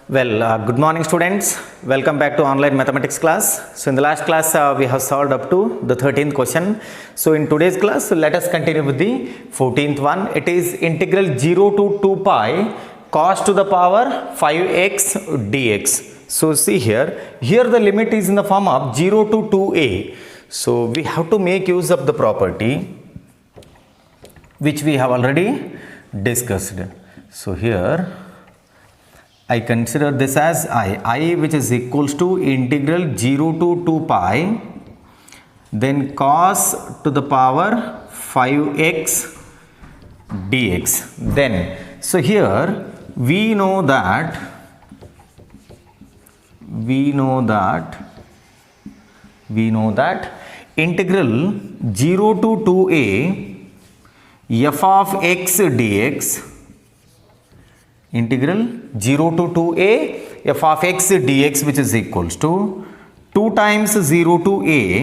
Good morning students. Welcome back to online mathematics class. So in the last class we have solved up to the 13th question. So in today's class let us continue with the 14th one. It is integral 0 to 2 pi cos to the power 5x dx. So see here the limit is in the form of 0 to 2a. So we have to make use of the property which we have already discussed. So here I consider this as I which is equals to integral 0 to 2 pi then cos to the power 5x dx. Then so here we know that integral 0 to 2a f of x dx, integral 0 to 2a f of x dx, which is equals to 2 times 0 to a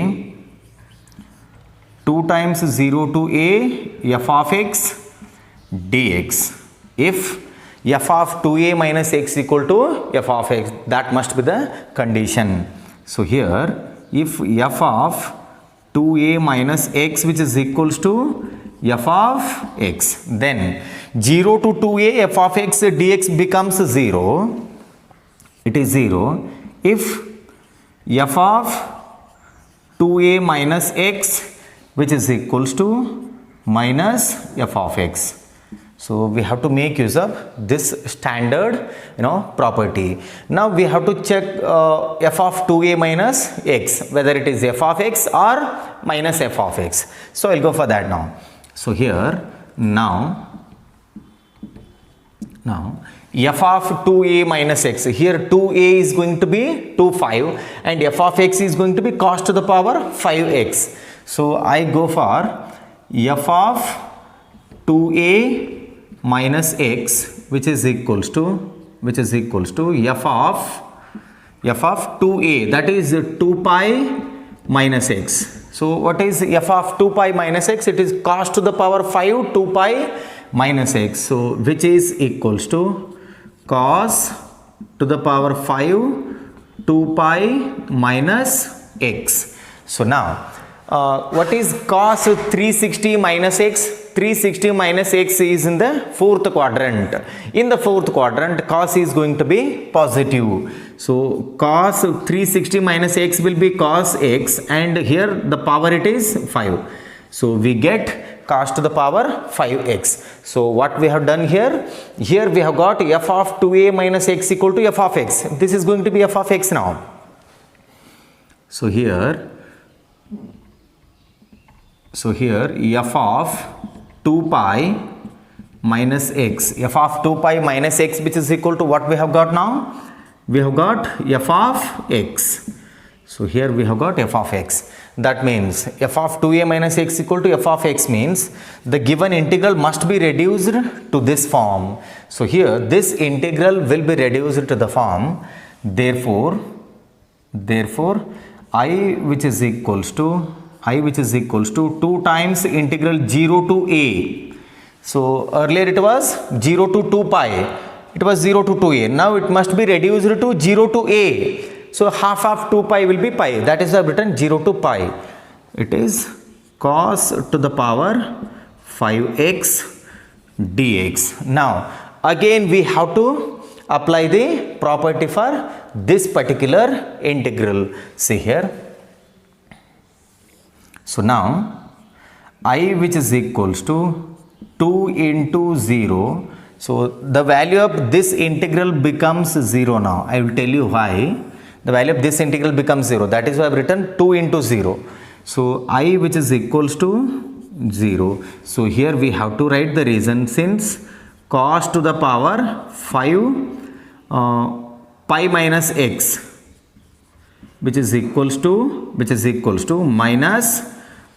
f of x dx. If f of 2a minus x equal to f of x, that must be the condition. So here if f of 2a minus x which is equals to f of x, then 0 to 2a f of x dx becomes 0. It is 0 if f of 2a minus x which is equals to minus f of x. So we have to make use of this standard property. Now we have to check f of 2a minus x, whether it is f of x or minus f of x. So I'll go for that now. So here now f of 2a minus x, here 2a is going to be 2 5 and f of x is going to be cos to the power 5x. So I go for f of 2a minus x which is equals to f of 2a, that is 2 pi minus x. So what is f of 2 pi minus x? It is cos to the power 5 2 pi minus x. So which is equals to cos to the power 5 2 pi minus x. So now what is cos 360 minus x? 360 minus x is in the fourth quadrant. In the fourth quadrant cos is going to be positive. So cos 360 minus x will be cos x and here the power it is 5. So we get cos to the power 5x. So what we have done here we have got f of 2a minus x equal to f of x. This is going to be f of x now. So here f of 2 pi minus x, f of 2 pi minus x which is equal to what we have got now? We have got f of x. So here we have got f of x. That means f of 2a minus x equal to f of x means the given integral must be reduced to this form. So here this integral will be reduced to the form. Therefore I which is equals to 2 times integral 0 to a. So earlier it was 0 to 2 pi. It was 0 to 2a. Now it must be reduced to 0 to a. So half of 2 pi will be pi. That is why I have written 0 to pi. It is cos to the power 5x dx. Now again we have to apply the property for this particular integral. See here. So now I which is equals to 2 into 0. So the value of this integral becomes 0 now. I will tell you why. The value of this integral becomes 0. That is why I have written 2 into 0. So I which is equals to 0. So here we have to write the reason, since cos to the power 5 pi minus x which is equals to minus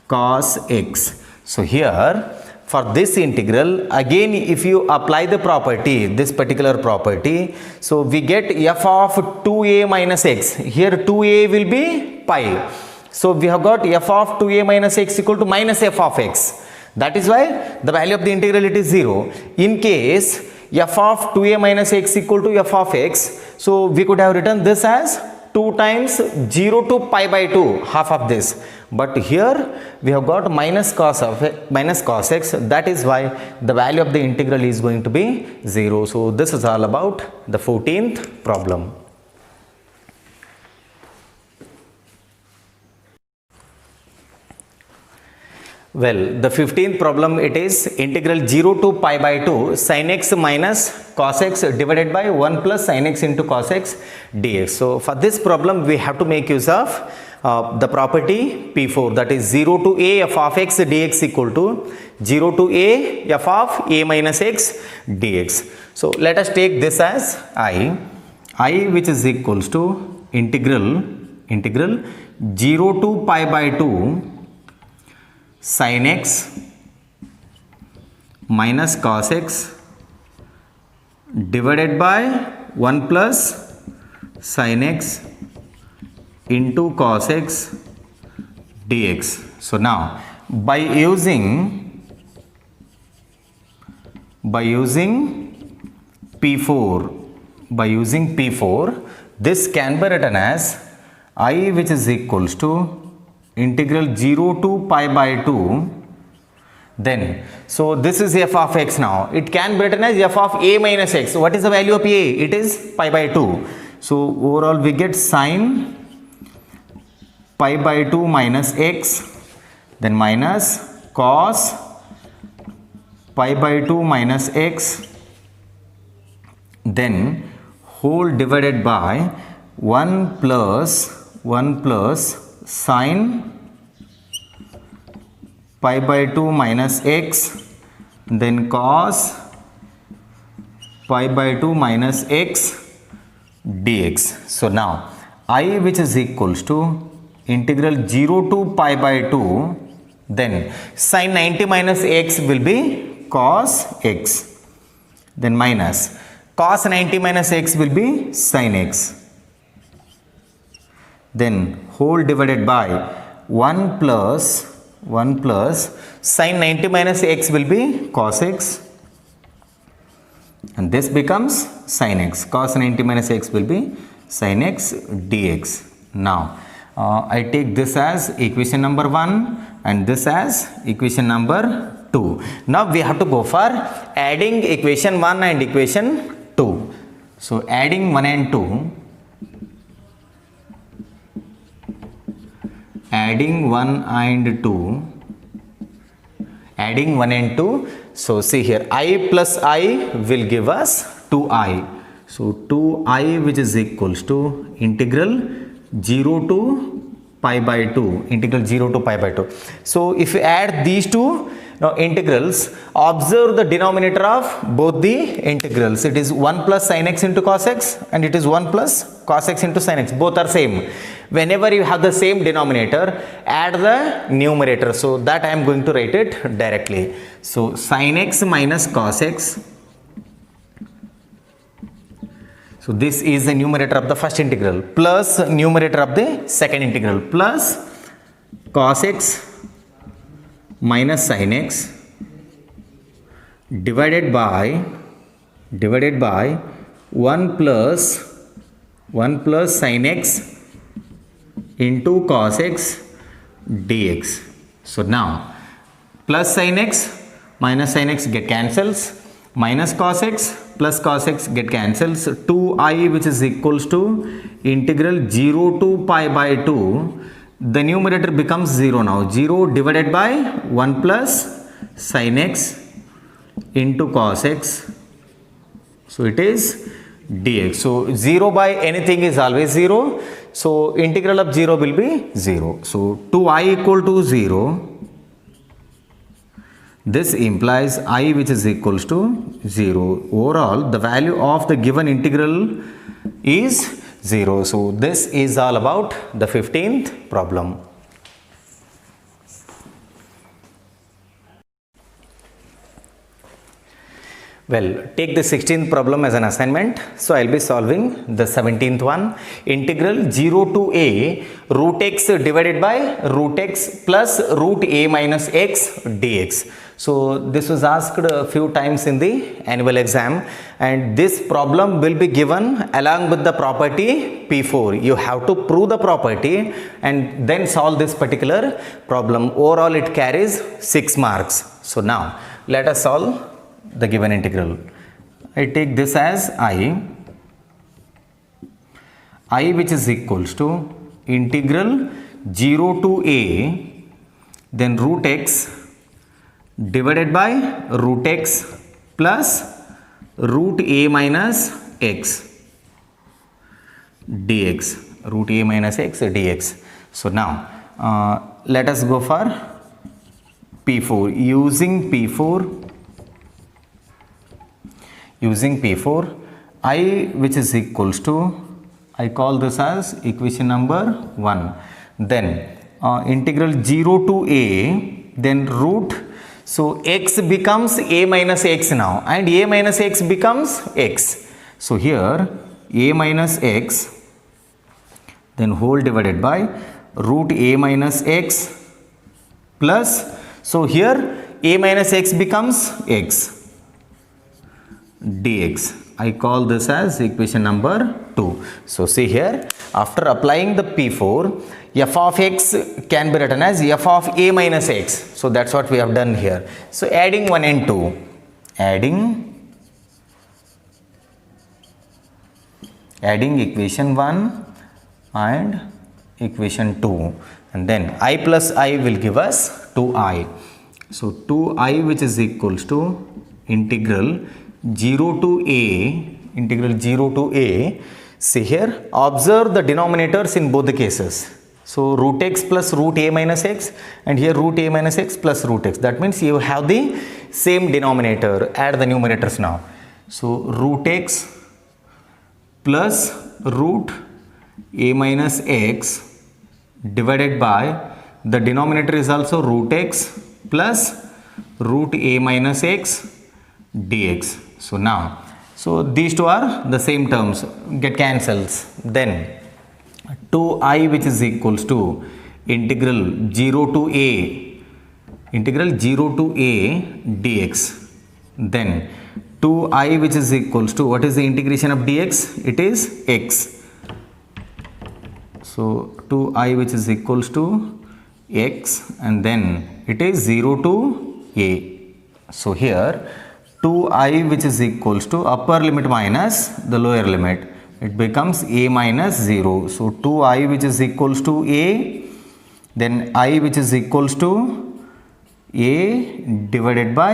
cos x. So here for this integral again if you apply the property, this particular property, so we get f of 2a minus x. Here 2a will be pi. So we have got f of 2a minus x equal to minus f of x. That is why the value of the integral it is 0. In case f of 2a minus x equal to f of x. So we could have written this as 2 times 0 to pi by 2, half of this. But here we have got minus cos x, that is why the value of the integral is going to be 0. So this is all about the 14th problem. Well, the 15th problem, it is integral 0 to pi by 2 sin x minus cos x divided by 1 plus sin x into cos x dx. So for this problem we have to make use of the property P4, that is 0 to a f of x dx equal to 0 to a f of a minus x dx. So let us take this as I which is equals to integral 0 to pi by 2 sin x minus cos x divided by 1 plus sin x into cos x dx. So now by using P4, this can be written as I which is equals to integral 0 to pi by 2, then so this is f of x. Now it can be written as f of a minus x. What is the value of a? It is pi by 2. So overall we get sine pi by 2 minus x, then minus cos pi by 2 minus x, then whole divided by 1 plus sine pi by 2 minus x, then cos pi by 2 minus x dx. So now I which is equals to integral 0 to pi by 2, then sin 90 minus x will be cos x, then minus cos 90 minus x will be sin x, then whole divided by 1 plus sin 90 minus x will be cos x, and this becomes sin x. Cos 90 minus x will be sin x dx. Now I take this as equation number 1 and this as equation number 2. Now we have to go for adding equation 1 and equation 2. So adding 1 and 2, adding 1 and 2, so see here I plus I will give us 2i. So 2i which is equals to integral 0 to pi by 2, integral 0 to pi by 2. So if you add these two integrals, observe the denominator of both the integrals. It is 1 plus sin x into cos x and it is 1 plus cos x into sin x. Both are same. Whenever you have the same denominator, add the numerator. So that I am going to write it directly. So sin x minus cos x. So this is the numerator of the first integral plus numerator of the second integral plus cos x minus sin x divided by 1 plus sin x into cos x dx. So now plus sin x minus sin x get cancels, minus cos x plus cos x get cancels, 2i which is equals to integral 0 to pi by 2, the numerator becomes 0 now, 0 divided by 1 plus sin x into cos x, so it is dx. So 0 by anything is always 0, so integral of 0 will be 0. So 2i equal to 0, this implies I which is equals to 0. Overall the value of the given integral is 0. So this is all about the 15th problem. Well, take the 16th problem as an assignment. So I'll be solving the 17th one. Integral 0 to a root x divided by root x plus root a minus x dx. So this was asked a few times in the annual exam, and this problem will be given along with the property P4. You have to prove the property and then solve this particular problem. Overall it carries 6 marks. So now let us solve the given integral. I take this as I which is equals to integral 0 to a, then root x divided by root x plus root a minus x dx, root a minus x dx. So now let us go for P4. Using P4, I which is equals to, I call this as equation number 1. Then integral 0 to a, then root, so x becomes a minus x now, and a minus x becomes x. So here a minus x, then whole divided by root a minus x plus, so here a minus x becomes x dx. I call this as equation number 2. So see here, after applying the P4, f of x can be written as f of a minus x. So that's what we have done here. So adding 1 and 2, adding equation 1 and equation 2, and then I plus I will give us 2i. So 2i which is equals to integral 0 to a, see here, observe the denominators in both the cases. So root x plus root a minus x, and here root a minus x plus root x. That means you have the same denominator. Add the numerators now. So root x plus root a minus x divided by, the denominator is also root x plus root a minus x dx. So now, so these two are the same terms, get cancels. Then 2i which is equals to integral 0 to a dx. Then 2i which is equals to, what is the integration of dx? It is x. So 2i which is equals to x, and then it is 0 to a. So here 2i which is equals to upper limit minus the lower limit, it becomes a minus 0. So 2i which is equals to a, then I which is equals to a divided by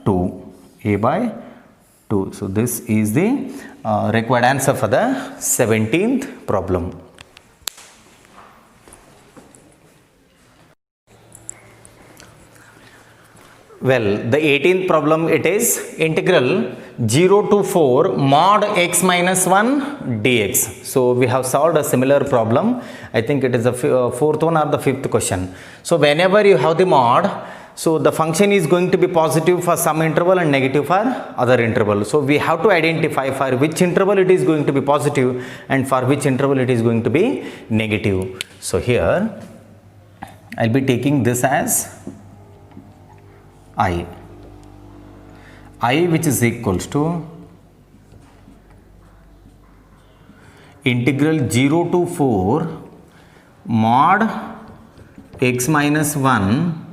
2, a by 2. So this is the required answer for the 17th problem. Well, the 18th problem, it is integral 0 to 4 mod x minus 1 dx. So we have solved a similar problem. I think it is the fourth one or the fifth question. So whenever you have the mod, so the function is going to be positive for some interval and negative for other interval. So we have to identify for which interval it is going to be positive and for which interval it is going to be negative. So here I'll be taking this as I which is equals to integral 0 to 4 mod x minus 1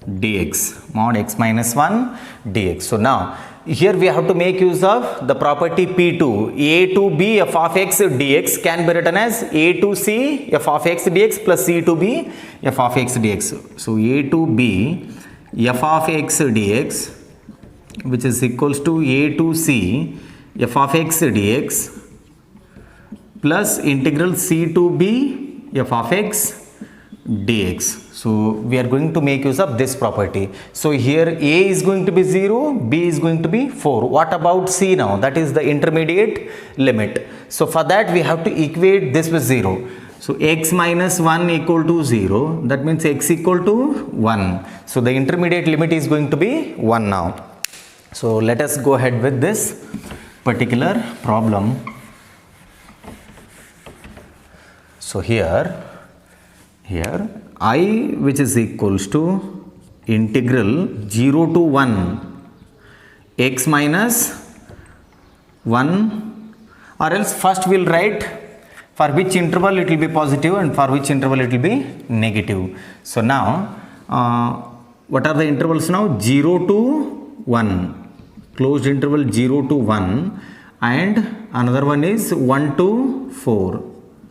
dx, mod x minus 1 dx. So now here we have to make use of the property P2. A to B f of x dx can be written as A to C f of x dx plus C to B f of x dx. So A to B f of x dx, which is equals to A to C f of x dx plus integral C to B f of x dx. So we are going to make use of this property. So here A is going to be 0, B is going to be 4. What about C now? That is the intermediate limit. So for that we have to equate this with 0. So x minus 1 equal to 0. That means x equal to 1. So the intermediate limit is going to be 1 now. So let us go ahead with this particular problem. So here I which is equals to integral 0 to 1 x minus 1, or else first we'll write for which interval it will be positive and for which interval it will be negative. So now what are the intervals now? 0 to 1, closed interval 0 to 1, and another one is 1 to 4,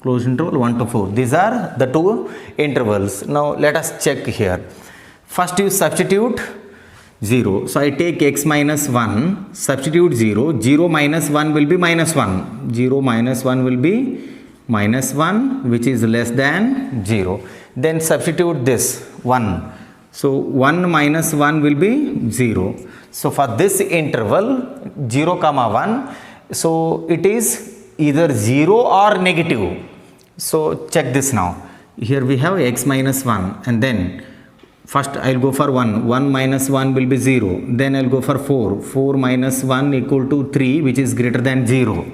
closed interval 1 to 4. These are the two intervals. Now let us check here. First you substitute 0. So I take x minus 1, substitute 0. 0 minus 1 will be minus 1. 0 minus 1 will be minus 1, which is less than 0. Then substitute this 1. So 1 minus 1 will be 0. So for this interval 0 comma 1, so it is either 0 or negative. So check this now. Here we have x minus 1, and then first I will go for 1. 1 minus 1 will be 0. Then I will go for 4. 4 minus 1 equal to 3, which is greater than 0.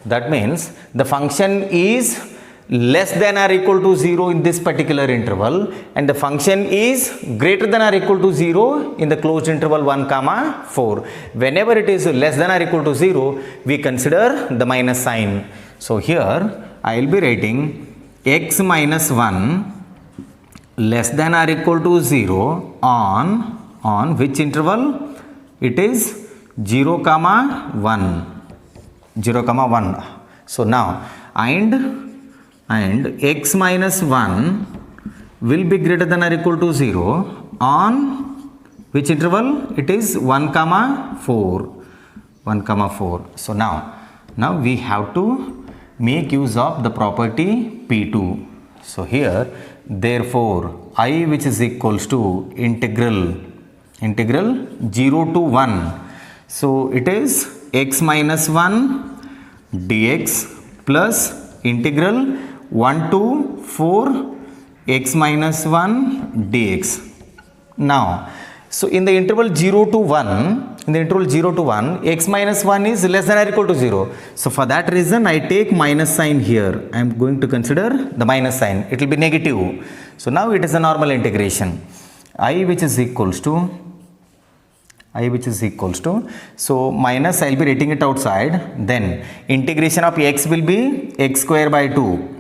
That means the function is less than or equal to 0 in this particular interval, and the function is greater than or equal to 0 in the closed interval 1 comma 4. Whenever it is less than or equal to 0, we consider the minus sign. So here I will be writing x minus 1 less than or equal to 0 on which interval? It is 0 comma 1. 0 comma 1. So now and x minus 1 will be greater than or equal to 0 on which interval? It is 1 comma 4. 1 comma 4. So now we have to make use of the property P2. So here therefore I, which is equals to integral 0 to 1. So it is x minus 1 dx plus integral 1 to 4 x minus 1 dx. Now, so in the interval 0 to 1, x minus 1 is less than or equal to 0. So for that reason I take minus sign here. I am going to consider the minus sign. It will be negative. So now it is a normal integration. I which is equals to, so minus I will be writing it outside. Then integration of x will be x square by 2.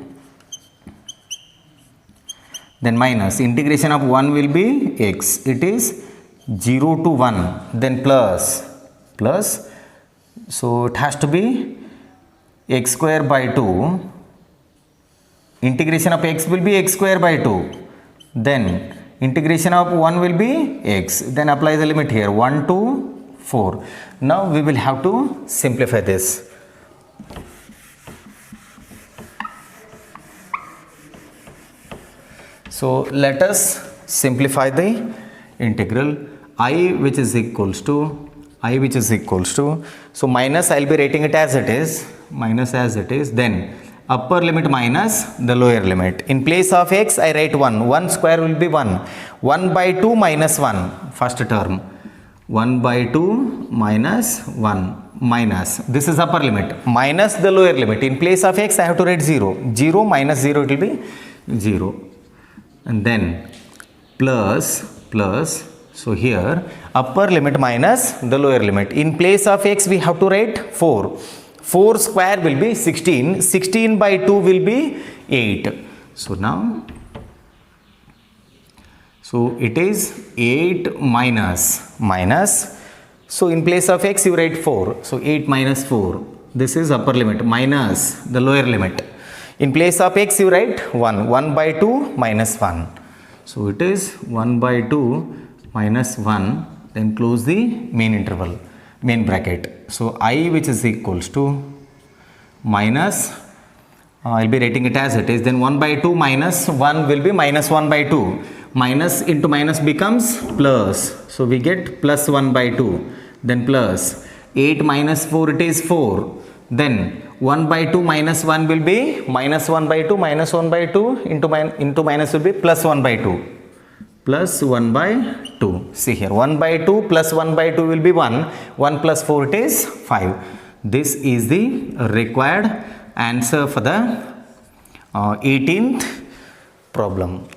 Then minus integration of 1 will be x. It is 0 to 1. Then plus. So it has to be x square by 2. Integration of x will be x square by 2. Then integration of 1 will be x. Then apply the limit here 1 to 4. Now we will have to simplify this. So let us simplify the integral. I which is equals to, so minus I will be writing it as it is, then upper limit minus the lower limit. In place of x I write 1. 1 square will be 1. 1 by 2 minus 1. First term. 1 by 2 minus 1. Minus. This is upper limit. Minus the lower limit. In place of x I have to write 0. 0 minus 0 it will be 0. And then plus. So here upper limit minus the lower limit. In place of x we have to write 4. 4 square will be 16. 16 by 2 will be 8. So now, so it is 8 minus. So in place of x you write 4. So 8 minus 4. This is upper limit minus the lower limit. In place of x you write 1. 1 by 2 minus 1. So it is 1 by 2 minus 1. Then close the main bracket. So I which is equals to minus, I will be writing it as it is, then 1 by 2 minus 1 will be minus 1 by 2. Minus into minus becomes plus. So we get plus 1 by 2. Then plus 8 minus 4 it is 4. Then 1 by 2 minus 1 will be minus 1 by 2 minus 1 by 2 into minus will be plus 1 by 2. Plus 1 by 2. See here 1 by 2 plus 1 by 2 will be 1. 1 plus 4 it is 5. This is the required answer for the 18th problem.